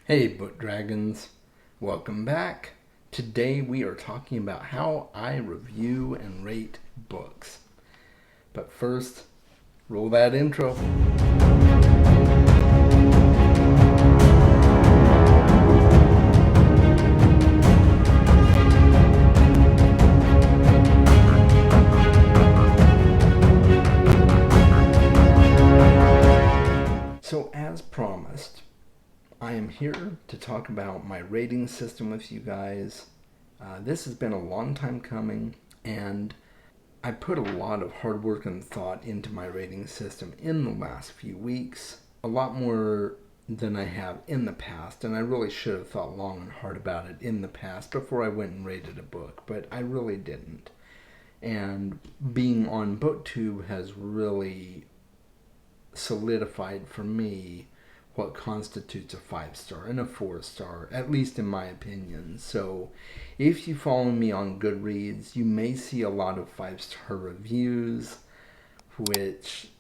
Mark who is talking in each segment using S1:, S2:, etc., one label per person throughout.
S1: Hey Book Dragons, welcome back. Today we are talking about how I review and rate books. But first, roll that intro. So as promised, I am here to talk about my rating system with you guys. This has been a long time coming, and I put a lot of hard work and thought into my rating system in the last few weeks, a lot more than I have in the past, and I really should have thought long and hard about it in the past before I went and rated a book, but I really didn't. And being on BookTube has really solidified for me what constitutes a 5 star and a 4 star, at least in my opinion. So if you follow me on Goodreads, you may see a lot of 5 star reviews, which,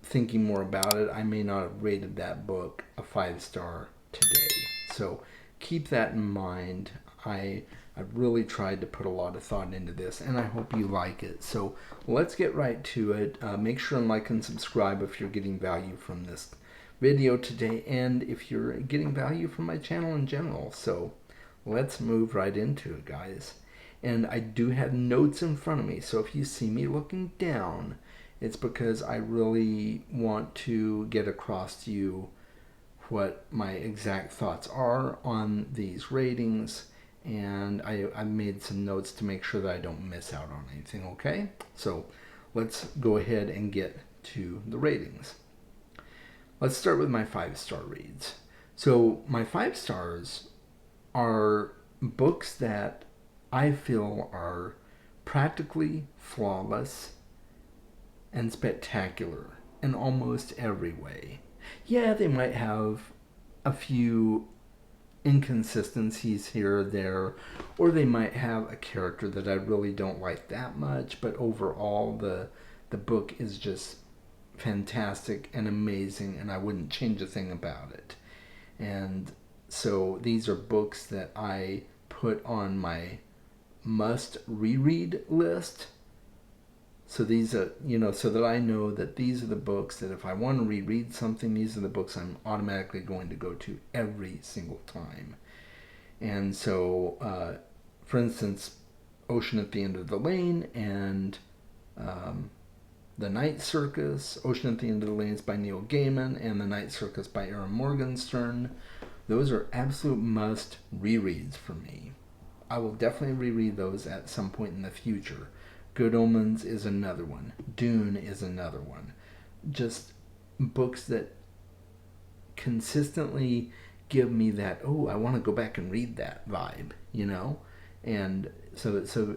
S1: thinking more about it, I may not have rated that book a 5 star today. So keep that in mind. I've really tried to put a lot of thought into this, and I hope you like it. So let's get right to it. Make sure and like and subscribe if you're getting value from this video today, and if you're getting value from my channel in general. So let's move right into it, guys. And I do have notes in front of me, so if you see me looking down, it's because I really want to get across to you what my exact thoughts are on these ratings, and I made some notes to make sure that I don't miss out on anything, okay? So let's go ahead and get to the ratings. Let's start with my 5 star reads. So my 5 stars are books that I feel are practically flawless and spectacular in almost every way. Yeah, they might have a few inconsistencies here or there, or they might have a character that I really don't like that much, but overall the book is just fantastic and amazing, and I wouldn't change a thing about it. And so these are books that I put on my must reread list. So these are, so that I know that these are the books that if I want to reread something, these are the books I'm automatically going to go to every single time. And so, for instance, Ocean at the End of the Lane and The Night Circus. Ocean at the End of the Lane is by Neil Gaiman, and The Night Circus by Aaron Morgenstern. Those are absolute must rereads for me. I will definitely reread those at some point in the future. Good Omens is another one. Dune is another one. Just books that consistently give me that, oh, I want to go back and read that vibe. And so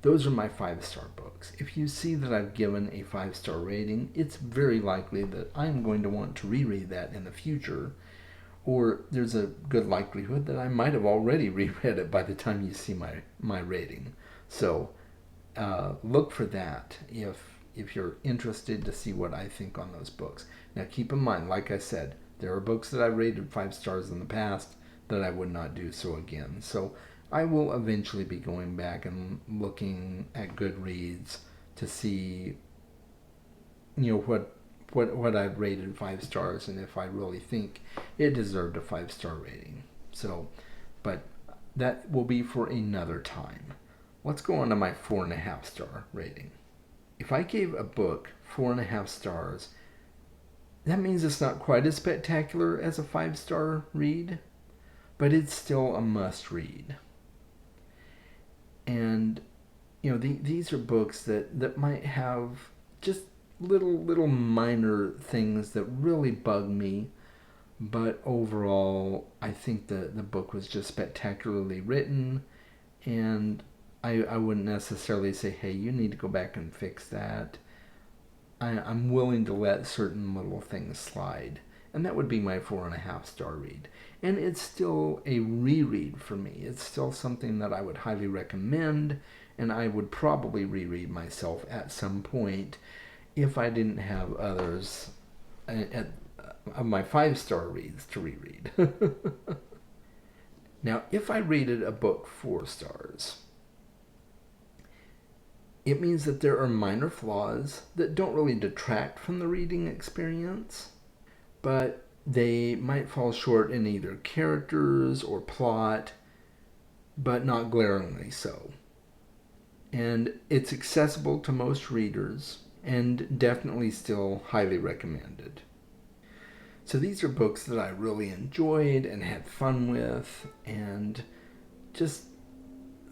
S1: those are my 5 star books. If you see that I've given a 5 star rating, it's very likely that I'm going to want to reread that in the future, or there's a good likelihood that I might have already reread it by the time you see my rating. So look for that if you're interested to see what I think on those books. Now keep in mind, like I said, there are books that I rated 5 stars in the past that I would not do so again. So I will eventually be going back and looking at Goodreads to see what I've rated 5 stars and if I really think it deserved a 5 star rating. So, but that will be for another time. Let's go on to my 4.5 star rating. If I gave a book 4.5 stars, that means it's not quite as spectacular as a 5 star read, but it's still a must read. And these are books that might have just little minor things that really bug me, but overall I think the book was just spectacularly written, and I wouldn't necessarily say, hey, you need to go back and fix that. I'm willing to let certain little things slide, and that would be my 4.5 star read. And it's still a reread for me. It's still something that I would highly recommend, and I would probably reread myself at some point if I didn't have others of my 5-star reads to reread. Now, if I rated a book 4 stars, it means that there are minor flaws that don't really detract from the reading experience, but they might fall short in either characters or plot, but not glaringly so. And it's accessible to most readers and definitely still highly recommended. So these are books that I really enjoyed and had fun with, and just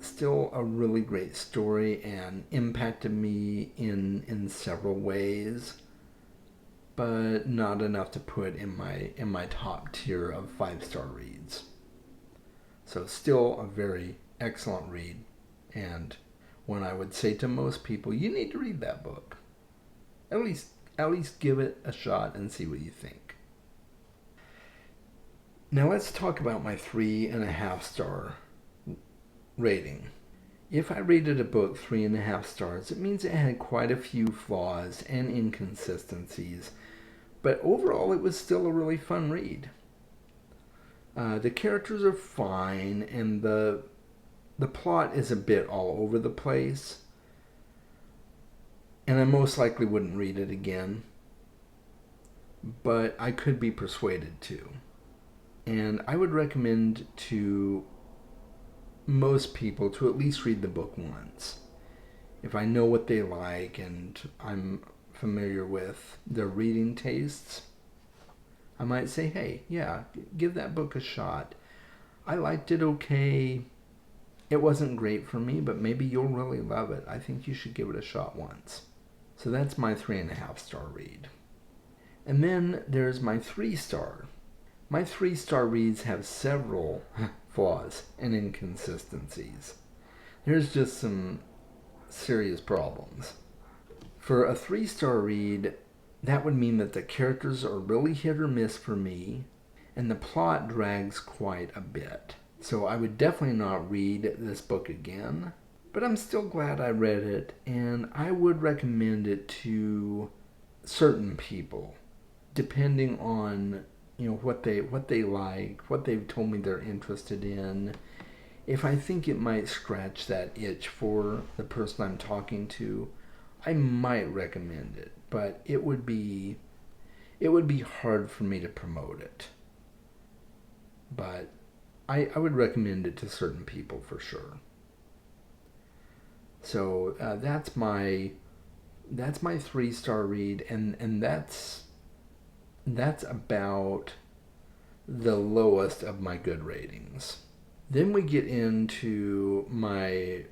S1: still a really great story and impacted me in several ways, but not enough to put in my top tier of 5-star reads. So still a very excellent read, and one I would say to most people, you need to read that book. At least give it a shot and see what you think. Now let's talk about my 3.5-star rating. If I rated a book 3.5 stars, it means it had quite a few flaws and inconsistencies, but overall it was still a really fun read. The characters are fine, and the plot is a bit all over the place, and I most likely wouldn't read it again, but I could be persuaded to. And I would recommend to most people to at least read the book once. If I know what they like and I'm familiar with their reading tastes, I might say, hey, yeah, give that book a shot. I liked it okay. It wasn't great for me, but maybe you'll really love it. I think you should give it a shot once. So that's my 3.5-star read. And then there's my 3-star. My 3-star reads have several flaws and inconsistencies. There's just some serious problems. For a 3-star read, that would mean that the characters are really hit or miss for me, and the plot drags quite a bit. So I would definitely not read this book again, but I'm still glad I read it, and I would recommend it to certain people, depending on what they like, what they've told me they're interested in. If I think it might scratch that itch for the person I'm talking to, I might recommend it, but it would be hard for me to promote it. But I would recommend it to certain people for sure. So that's my 3-star read, and that's about the lowest of my good ratings. Then we get into my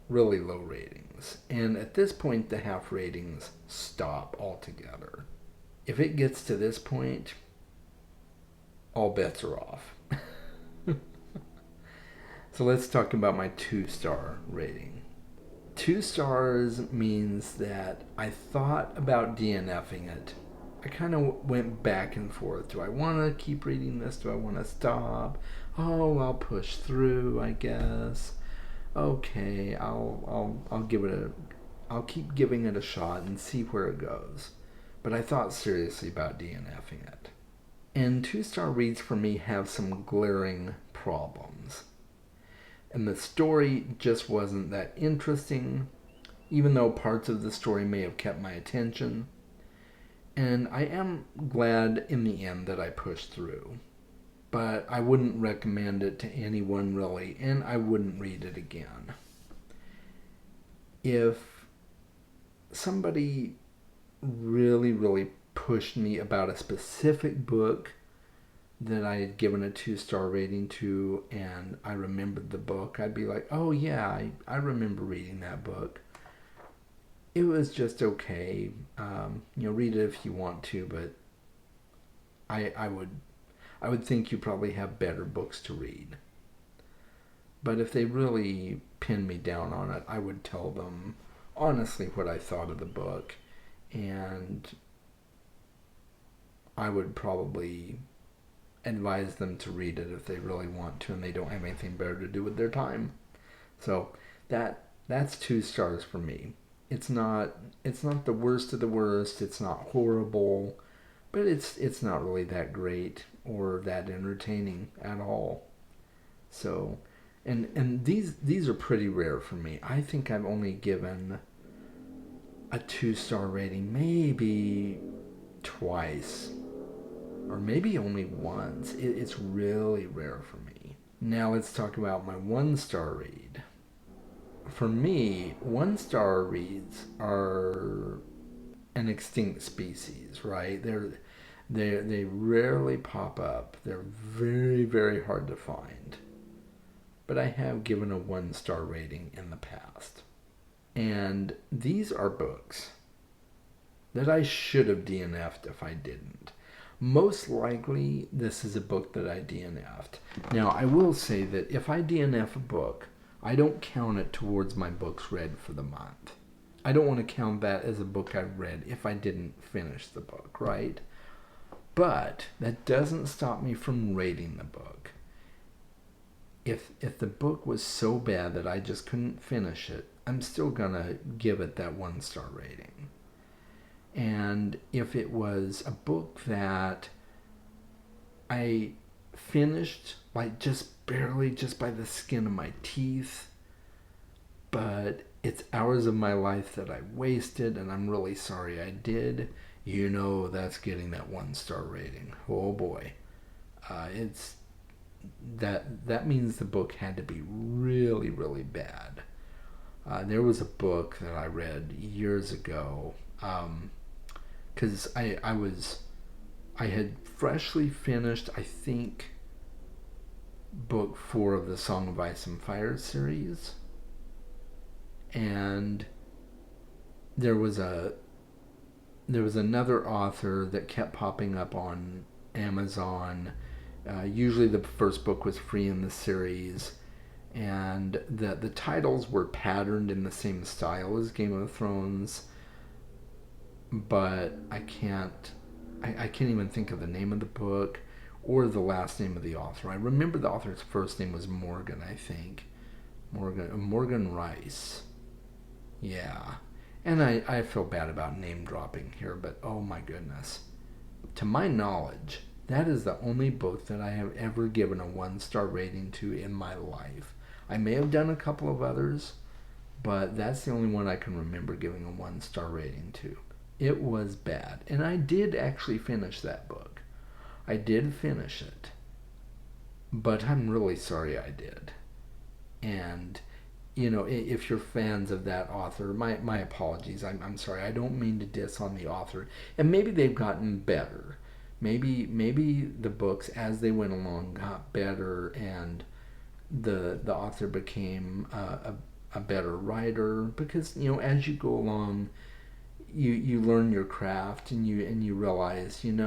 S1: really low ratings, and at this point the half ratings stop altogether. If it gets to this point, all bets are off. So let's talk about my 2-star rating. 2 stars means that I thought about DNFing it. I kind of went back and forth. Do I want to keep reading this? Do I want to stop? Oh, I'll push through, I guess. Okay, I'll give it I'll keep giving it a shot and see where it goes. But I thought seriously about DNFing it. And 2-star reads for me have some glaring problems. And the story just wasn't that interesting, even though parts of the story may have kept my attention. And I am glad in the end that I pushed through. But I wouldn't recommend it to anyone really, and I wouldn't read it again. If somebody really pushed me about a specific book that I had given a 2-star rating to, and I remembered the book, I'd be like, oh yeah, I remember reading that book. It was just okay. Read it if you want to, but I would think you probably have better books to read. But if they really pinned me down on it, I would tell them honestly what I thought of the book, and I would probably advise them to read it if they really want to and they don't have anything better to do with their time. So that's 2 stars for me. It's not the worst of the worst. It's not horrible, but it's not really that great or that entertaining at all. So, and these are pretty rare for me. I think I've only given a 2-star rating maybe twice, or maybe only once. It's really rare for me. Now let's talk about my 1-star read. For me, 1-star reads are an extinct species, right? They rarely pop up. They're very, very hard to find. But I have given a 1-star rating in the past. And these are books that I should have DNF'd if I didn't. Most likely, this is a book that I DNF'd. Now, I will say that if I DNF a book, I don't count it towards my books read for the month. I don't want to count that as a book I've read if I didn't finish the book, right? But that doesn't stop me from rating the book. If the book was so bad that I just couldn't finish it, I'm still gonna give it that 1-star rating. And if it was a book that I finished like just barely, just by the skin of my teeth, but it's hours of my life that I wasted and I'm really sorry I did, that's getting that 1-star rating. Oh boy. It's that means the book had to be really, really bad. There was a book that I read years ago, because I had freshly finished, I think, book 4 of the Song of Ice and Fire series, and there was another author that kept popping up on Amazon. Usually the first book was free in the series, and the titles were patterned in the same style as Game of Thrones, but I can't even think of the name of the book or the last name of the author. I remember the author's first name was Morgan, I think. Morgan Rice. Yeah. And I feel bad about name dropping here, but oh my goodness. To my knowledge, that is the only book that I have ever given a 1-star rating to in my life. I may have done a couple of others, but that's the only one I can remember giving a 1-star rating to. It was bad. And I did actually finish that book. I did finish it. But I'm really sorry I did. And, if you're fans of that author, my apologies. I'm sorry. I don't mean to diss on the author. And maybe they've gotten better. Maybe the books, as they went along, got better, and the author became a better writer, because as you go along, you learn your craft, and you realize there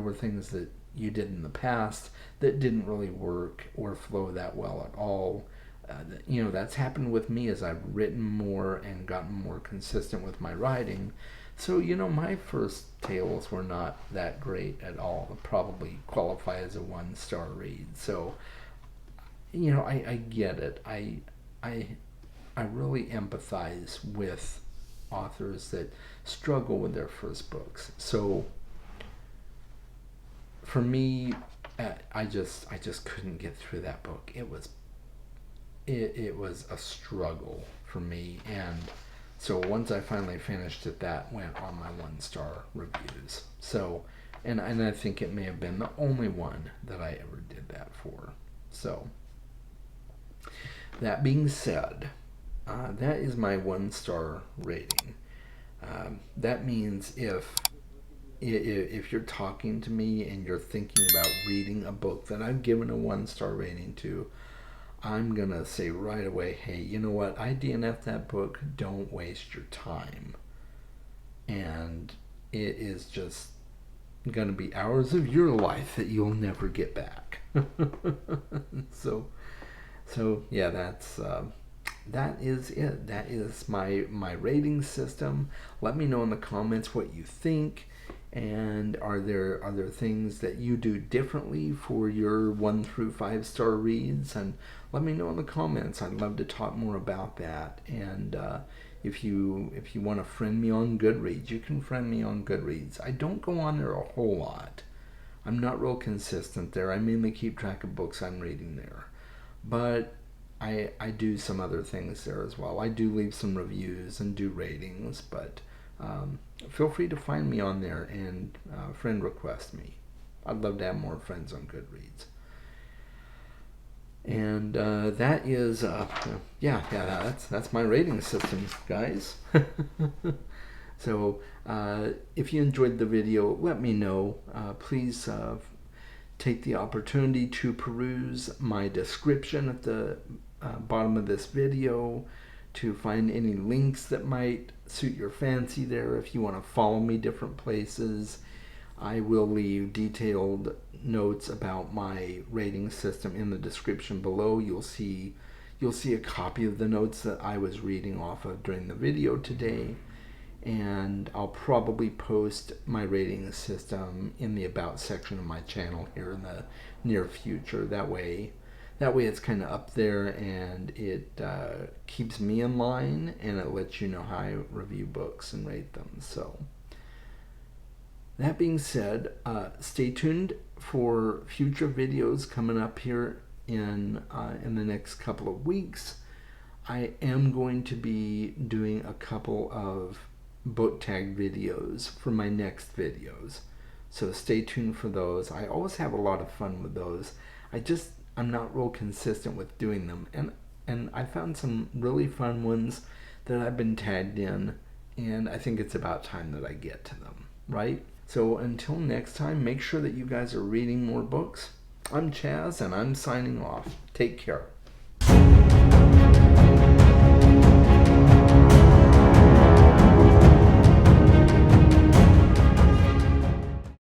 S1: were things that you did in the past that didn't really work or flow that well at all. That's happened with me as I've written more and gotten more consistent with my writing. So, my first tales were not that great at all. They'll probably qualify as a 1-star read. So, I get it. I really empathize with authors that struggle with their first books. So, for me, I just couldn't get through that book. It was a struggle for me, and so once I finally finished it, that went on my 1-star reviews. So, and I think it may have been the only one that I ever did that for. So, that being said, that is my 1-star rating. That means if you're talking to me and you're thinking about reading a book that I've given a 1-star rating to, I'm going to say right away, hey, you know what? I DNF'd that book. Don't waste your time. And it is just going to be hours of your life that you'll never get back. So yeah, that is it. That is my rating system. Let me know in the comments what you think. And are there things that you do differently for your 1 through 5-star reads? And let me know in the comments. I'd love to talk more about that. And If you want to friend me on Goodreads, you can friend me on Goodreads. I don't go on there a whole lot. I'm not real consistent there. I mainly keep track of books I'm reading there. But I do some other things there as well. I do leave some reviews and do ratings, but feel free to find me on there and friend request me. I'd love to have more friends on Goodreads. And that is, that's my rating system, guys. So if you enjoyed the video, let me know. Please take the opportunity to peruse my description at the bottom of this video to find any links that might suit your fancy there. If you want to follow me different places, I will leave detailed notes about my rating system in the description below. You'll see a copy of the notes that I was reading off of during the video today, and I'll probably post my rating system in the about section of my channel here in the near future. That way it's kind of up there, and it keeps me in line, and it lets you know how I review books and rate them. So that being said, stay tuned for future videos coming up here in the next couple of weeks. I am going to be doing a couple of book tag videos for my next videos, so stay tuned for those. I always have a lot of fun with those. I'm not real consistent with doing them, and I found some really fun ones that I've been tagged in, and I think it's about time that I get to them, right? So until next time, make sure that you guys are reading more books. I'm Chaz, and I'm signing off. Take care.